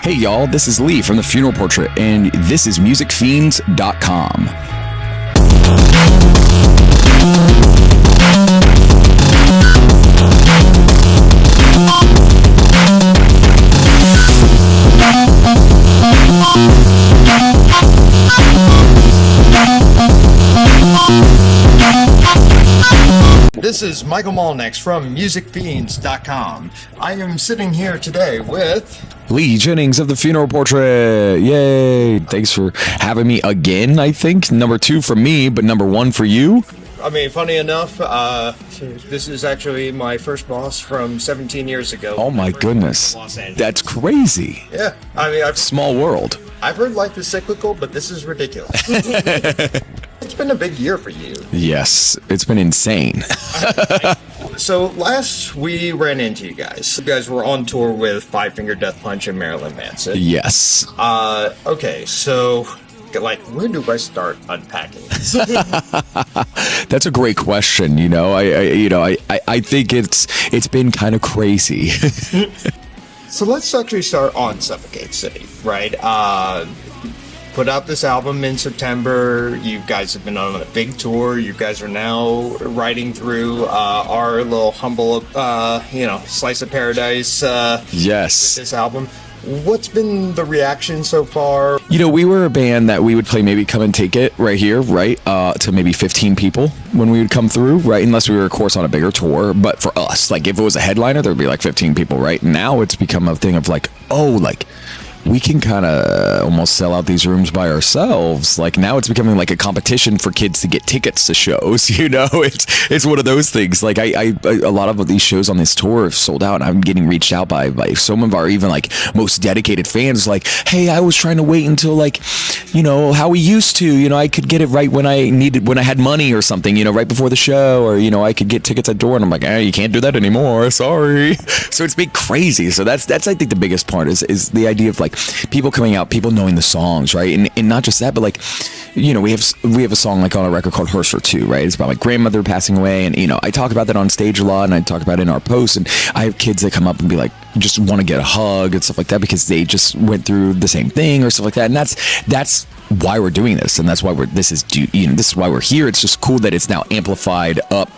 Hey y'all, this is Lee from The Funeral Portrait, and this is musicfiends.com. This is Michael Mullenix from musicfiends.com. I am sitting here today with Lee Jennings of The Funeral Portrait. Yay! Thanks for having me again, I think. Number 2 for me, but number 1 for you. I mean, funny enough, this is actually my first boss from 17 years ago. Oh my goodness. That's crazy. Yeah. I mean, small world. I've heard life is cyclical, but this is ridiculous. It's been a big year for you. Yes, it's been insane. So last we ran into you guys. You guys were on tour with Five Finger Death Punch and Marilyn Manson. Yes. Okay, so like, where do I start unpacking this? That's a great question. I think it's been kind of crazy. So let's actually start on Suffocate City, right? Put out this album in September. You guys have been on a big tour. You guys are now riding through our little humble, slice of paradise. Yes. With this album. What's been the reaction so far? We were a band that we would play maybe Come and Take It right here, right? To maybe 15 people when we would come through, right? Unless we were, of course, on a bigger tour. But for us, like, if it was a headliner, there would be like 15 people, right? Now it's become a thing of like, we can kind of almost sell out these rooms by ourselves. Like, now it's becoming like a competition for kids to get tickets to shows. It's one of those things. Like, I a lot of these shows on this tour have sold out, and I'm getting reached out by some of our even like most dedicated fans. Like, hey, I was trying to wait until like, how we used to. I could get it right when I had money or something. Right before the show, or I could get tickets at door. And I'm like, you can't do that anymore. Sorry. So it's been crazy. So that's I think the biggest part is the idea of like people coming out, people knowing the songs, right? And not just that, but like, we have a song like on a record called Hearse for Two, right? It's about my grandmother passing away, and I talk about that on stage a lot, and I talk about it in our posts, and I have kids that come up and be like, just want to get a hug and stuff like that because they just went through the same thing or stuff like that, and that's why we're doing this, and that's why this is why we're here. It's just cool that it's now amplified up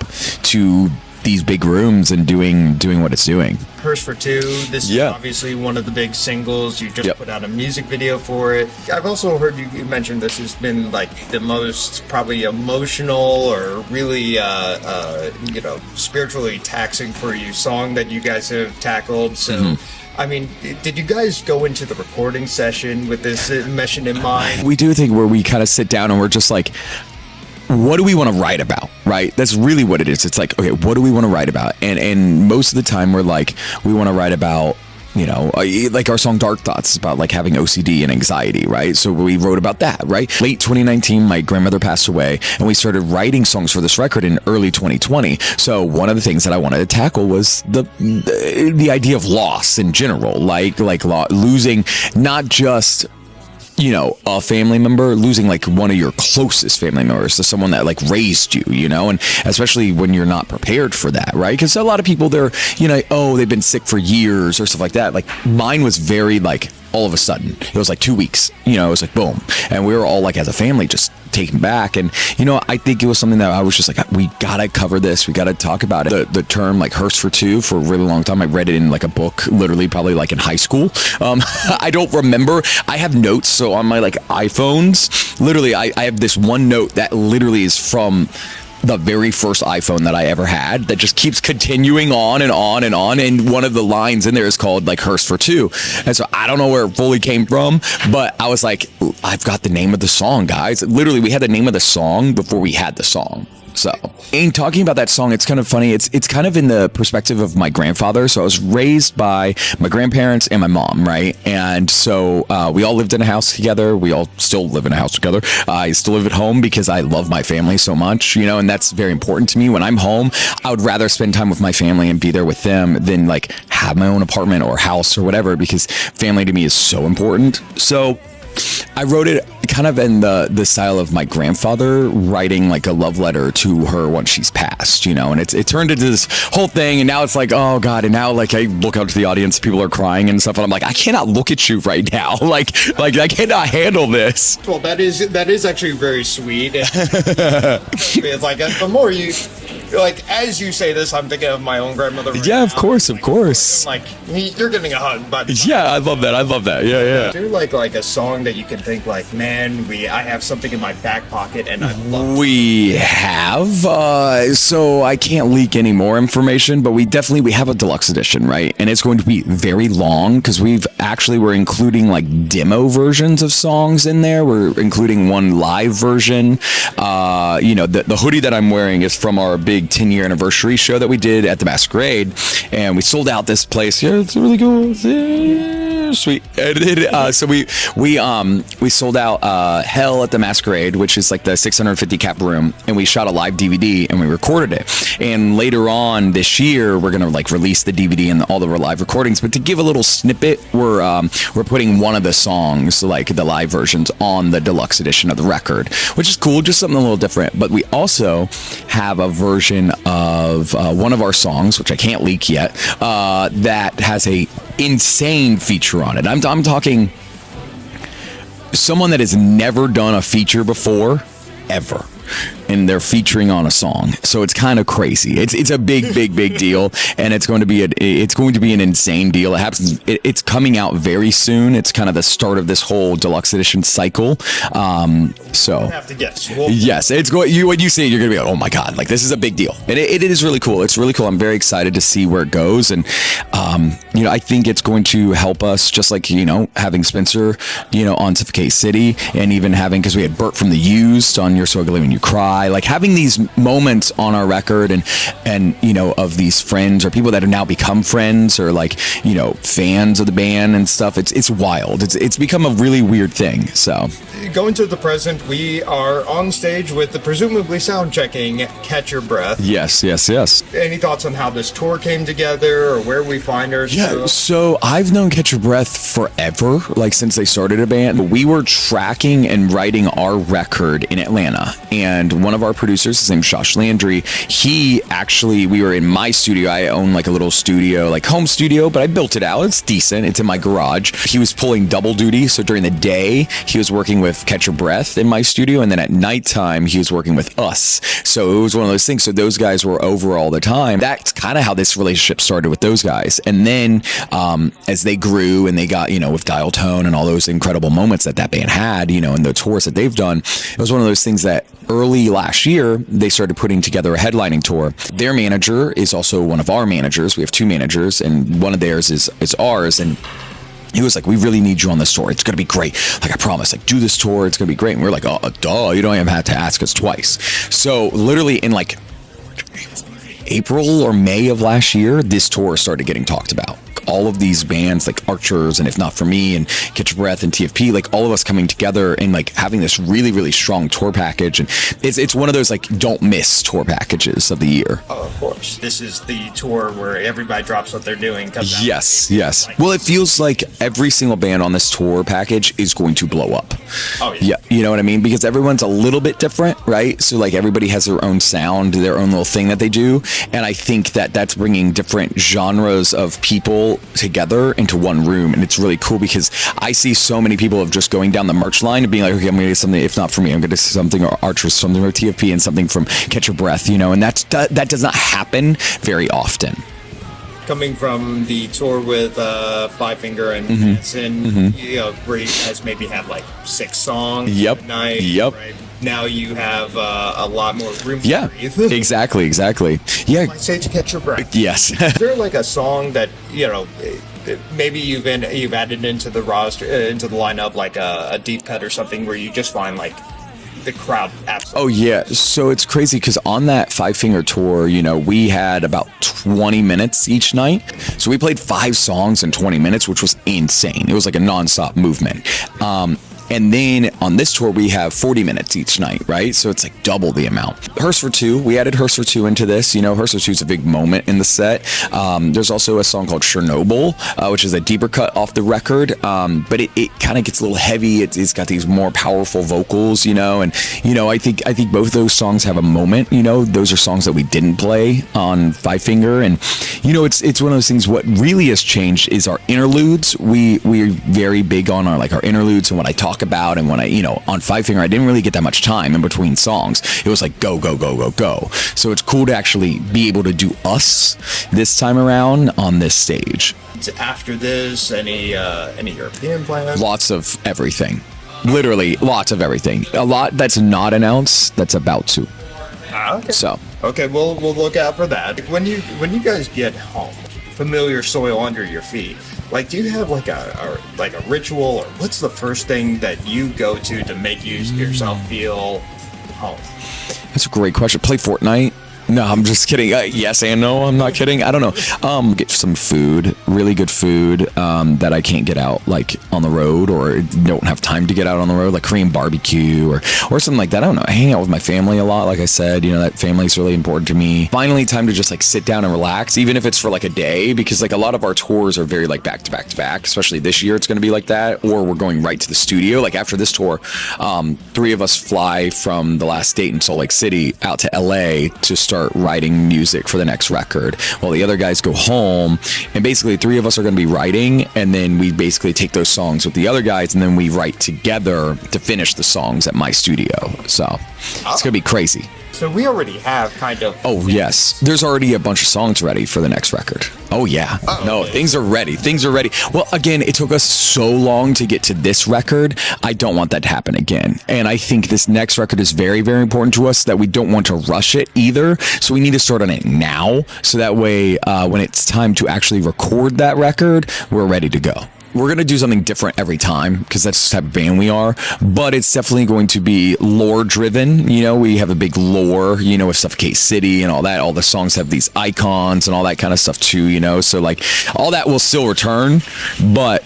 to these big rooms and doing what it's doing. Hearse for Two, this is obviously one of the big singles. You just put out a music video for it. I've also heard you mention this has been like the most probably emotional or really spiritually taxing for you song that you guys have tackled. So I mean, did you guys go into the recording session with this mission in mind? We do a thing where we kind of sit down and we're just like, what do we want to write about, right? That's really what it is. It's like, okay, what do we want to write about? And most of the time we're like, we want to write about, like our song Dark Thoughts is about like having OCD and anxiety, right? So we wrote about that, right? Late 2019, my grandmother passed away, and we started writing songs for this record in early 2020. So one of the things that I wanted to tackle was the idea of loss in general, like losing not just a family member, losing like one of your closest family members to someone that like raised you, and especially when you're not prepared for that, right? Because a lot of people, they're, they've been sick for years or stuff like that. Like mine was very like all of a sudden. It was like 2 weeks, it was like boom. And we were all like as a family just taken back. And, I think it was something that I was just like, we gotta cover this. We gotta talk about it. The term like Hearse for Two for a really long time. I read it in like a book, literally probably like in high school. I don't remember. I have notes. So on my like iPhones, literally I have this one note that literally is from the very first iPhone that I ever had that just keeps continuing on and on and on. And one of the lines in there is called like Hearse for Two. And so I don't know where it fully came from, but I was like, I've got the name of the song, guys. Literally, we had the name of the song before we had the song. So, in talking about that song, it's kind of funny. It's kind of in the perspective of my grandfather. So I was raised by my grandparents and my mom, right? And so we all lived in a house together. We all still live in a house together. I still live at home because I love my family so much, and that's very important to me. When I'm home, I would rather spend time with my family and be there with them than like have my own apartment or house or whatever, because family to me is so important. So I wrote it kind of in the style of my grandfather writing like a love letter to her once she's passed, you know, and it turned into this whole thing, and now it's like, oh God, and now like I look out to the audience, people are crying and stuff, and I'm like, I cannot look at you right now, like I cannot handle this. Well, that is actually very sweet. It's like the more you, like, as you say this, I'm thinking of my own grandmother. Right Yeah, now. of course. Like, you're getting a hug, but Yeah, I love that. Yeah. is there like a song that you can think like, man, I have something in my back pocket and I love it? We have, so I can't leak any more information, but we have a deluxe edition, right? And it's going to be very long because we're including like demo versions of songs in there. We're including one live version. You know, the hoodie that I'm wearing is from our big 10-year anniversary show that we did at the Masquerade, and we sold out this place. Yeah, it's really cool. Yeah, sweet. And so we sold out Hell at the Masquerade, which is like the 650 cap room, and we shot a live DVD and we recorded it. And later on this year, we're gonna like release the DVD and all the live recordings. But to give a little snippet, we're putting one of the songs, like the live versions, on the deluxe edition of the record, which is cool, just something a little different. But we also have a version of one of our songs, which I can't leak yet, that has a insane feature on it. I'm talking someone that has never done a feature before, ever. And they're featuring on a song, so it's kind of crazy. It's a big deal, and it's going to be an insane deal. It happens. It's coming out very soon. It's kind of the start of this whole deluxe edition cycle. So I have to guess. Yes, it's going. When you see it, you're gonna be like, oh my God, like this is a big deal, and it is really cool. It's really cool. I'm very excited to see where it goes, and you know, I think it's going to help us, just like, you know, having Spencer, you know, on Suffocate City, and even having, because we had Bert from The Used on You're So Ugly When You Cry. Like having these moments on our record and you know, of these friends or people that have now become friends or like, you know, fans of the band and stuff. It's wild. It's become a really weird thing. So going to the present, we are on stage with the presumably sound checking Catch Your Breath. Yes. Any thoughts on how this tour came together or where we find ourselves? Yeah, so I've known Catch Your Breath forever, like since they started a band. We were tracking and writing our record in Atlanta, and one of our producers, his name's Josh Landry, we were in my studio. I own like a little studio, like home studio, but I built it out. It's decent. It's in my garage. He was pulling double duty, so during the day, he was working with Catch Your Breath in my studio, and then at nighttime, he was working with us. So it was one of those things. So those guys were over all the time. That's kind of how this relationship started with those guys. And then as they grew and they got, you know, with Dial Tone and all those incredible moments that band had, you know, and the tours that they've done, it was one of those things that early last year, they started putting together a headlining tour. Their manager is also one of our managers. We have two managers, and one of theirs is ours. And he was like, we really need you on this tour. It's going to be great. Like, I promise, like, do this tour. It's going to be great. And we're like, oh, duh. You don't even have to ask us twice. So literally in like April or May of last year, this tour started getting talked about. All of these bands like Archers and If Not For Me and Catch Your Breath and TFP, like all of us coming together and like having this really, really strong tour package. And it's one of those like don't miss tour packages of the year. Oh, of course. This is the tour where everybody drops what they're doing. Yes. Well, it feels like every single band on this tour package is going to blow up. Oh, yeah. You know what I mean? Because everyone's a little bit different, right? So like everybody has their own sound, their own little thing that they do. And I think that that's bringing different genres of people together into one room, and it's really cool because I see so many people of just going down the merch line and being like, okay, I'm gonna get something, If Not For Me, I'm gonna see something, or Archers, something from TFP, and something from Catch Your Breath, you know, and that does not happen very often. Coming from the tour with Five Finger and Manson, you know, where you guys maybe had like 6 songs a night. Right? Now you have a lot more room to breathe. Exactly. Yeah. I say to Catch Your Breath. Yes. Is there like a song that, you know, maybe you've added into the roster, into the lineup, like a deep cut or something, where you just find like the crowd absolutely. Oh yeah, so it's crazy because on that Five Finger tour, you know, we had about 20 minutes each night, so we played 5 songs in 20 minutes, which was insane. It was like a nonstop movement. And then on this tour, we have 40 minutes each night, right? So it's like double the amount. Hearse for Two, we added Hearse for Two into this. You know, Hearse for Two is a big moment in the set. There's also a song called Chernobyl, which is a deeper cut off the record, but it kind of gets a little heavy. It's got these more powerful vocals, you know, and you know, I think both those songs have a moment. You know, those are songs that we didn't play on Five Finger, and you know, it's one of those things. What really has changed is our interludes. We're very big on our interludes and what I talk about, and when I, you know, on Five Finger, I didn't really get that much time in between songs. It was like go go go go go. So it's cool to actually be able to do us this time around on this stage. After this, any European plans? Lots of everything. Literally lots of everything. A lot that's not announced that's about to. Okay. So okay, we'll look out for that. When you guys get home, familiar soil under your feet, like, do you have like a ritual, or what's the first thing that you go to make yourself feel home? That's a great question. Play Fortnite. No, I'm just kidding. Yes and no, I'm not kidding. I don't know. Get some food, really good food that I can't get out like on the road, or don't have time to get out on the road, like Korean barbecue or something like that. I don't know. I hang out with my family a lot. Like I said, you know, that family is really important to me. Finally, time to just like sit down and relax, even if it's for like a day, because like a lot of our tours are very like back to back to back, especially this year it's going to be like that, or we're going right to the studio. Like after this tour, 3 of us fly from the last date in Salt Lake City out to LA to start writing music for the next record, while the other guys go home, and basically 3 of us are going to be writing, and then we basically take those songs with the other guys, and then we write together to finish the songs at my studio. So it's going to be crazy. So we already have kind of... Oh, yes. There's already a bunch of songs ready for the next record. Oh, yeah. No, things are ready. Things are ready. Well, again, it took us so long to get to this record. I don't want that to happen again. And I think this next record is very, very important to us, that we don't want to rush it either. So we need to start on it now. So that way, when it's time to actually record that record, we're ready to go. We're going to do something different every time, because that's the type of band we are, but it's definitely going to be lore driven. You know, we have a big lore, you know, with Suffocate City and all that. All the songs have these icons and all that kind of stuff too, you know, so like all that will still return, but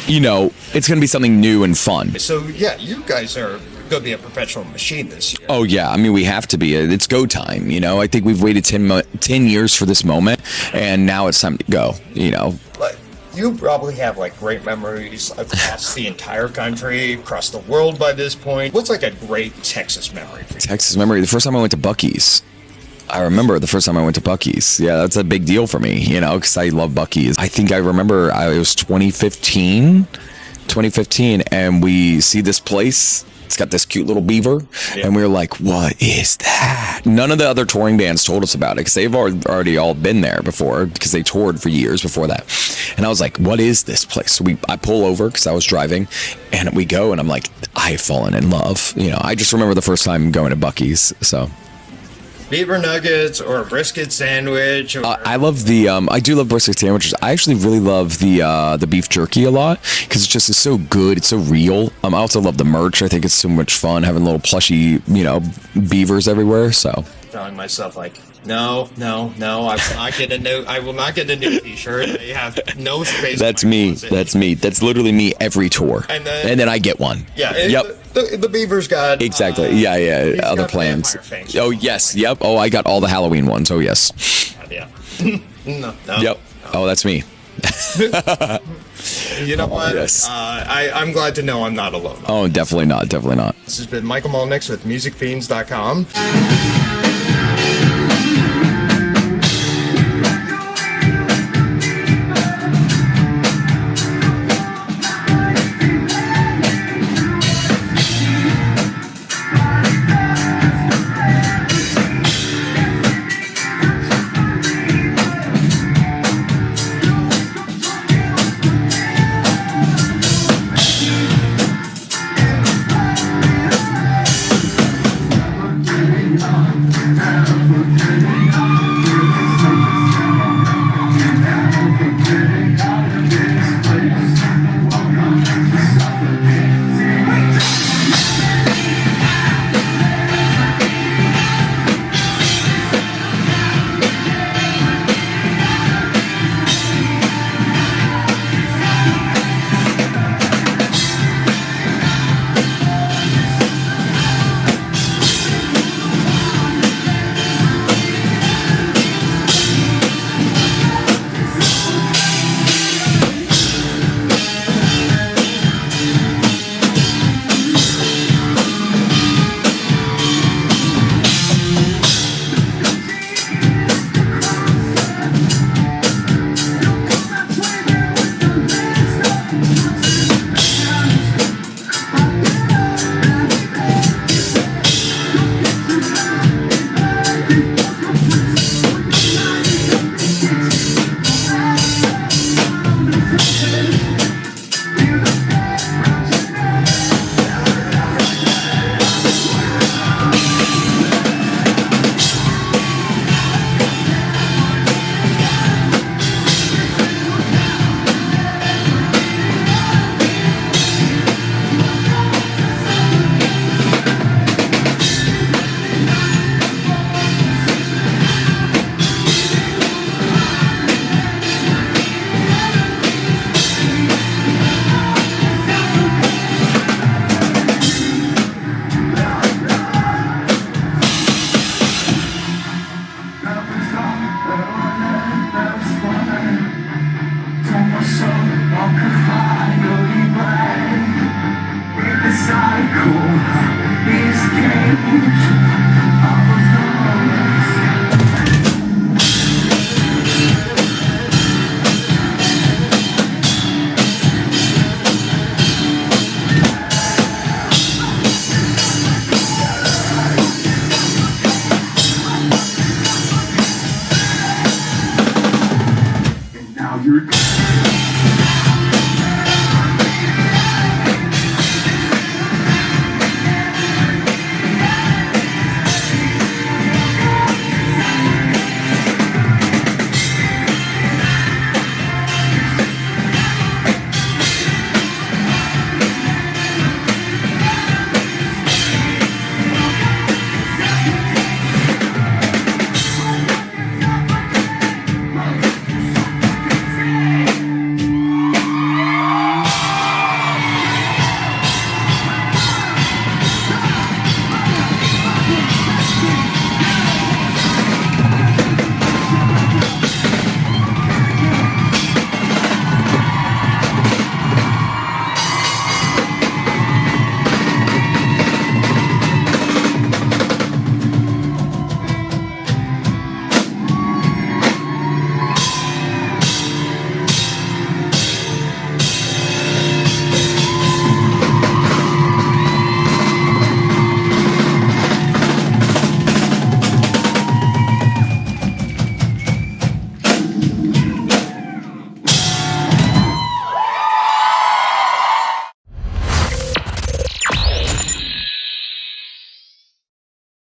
you know, it's going to be something new and fun. So yeah, you guys are going to be a professional machine this year. Oh yeah, I mean, we have to be. It's go time, you know. I think we've waited 10 years for this moment, and now it's time to go, you know. But you probably have like great memories across the entire country, across the world by this point. What's like a great Texas memory for you? Texas memory, the first time I went to Buc-ee's. I remember the first time I went to Buc-ee's. Yeah, that's a big deal for me, you know, because I love Buc-ee's. I think I remember it was 2015, and we see this place. It's got this cute little beaver, and we were like, what is that? None of the other touring bands told us about it, because they've already all been there before, because they toured for years before that. And I was like, what is this place? So I pull over, because I was driving, and we go, and I'm like, I've fallen in love. You know, I just remember the first time going to Buc-ee's, so... Beaver nuggets or a brisket sandwich? Or... I love I do love brisket sandwiches. I actually really love the beef jerky a lot, because it's so good. It's so real. I also love the merch. I think it's so much fun having little plushy, you know, beavers everywhere. So telling myself like, no, I will not get a new T-shirt. They have no space. That's me. That's me. That's literally me every tour. And then I get one. Yeah. Yep. The Beaver's got... Exactly. Yeah. Other plans. Oh, yes. Yep. Oh, I got all the Halloween ones. Oh, yes. Yeah. No. Yep. Oh, that's me. You know what? Yes. I'm glad to know I'm not alone. Oh, definitely not. Definitely not. This has been Michael Mullenix with MusicFiends.com. Time.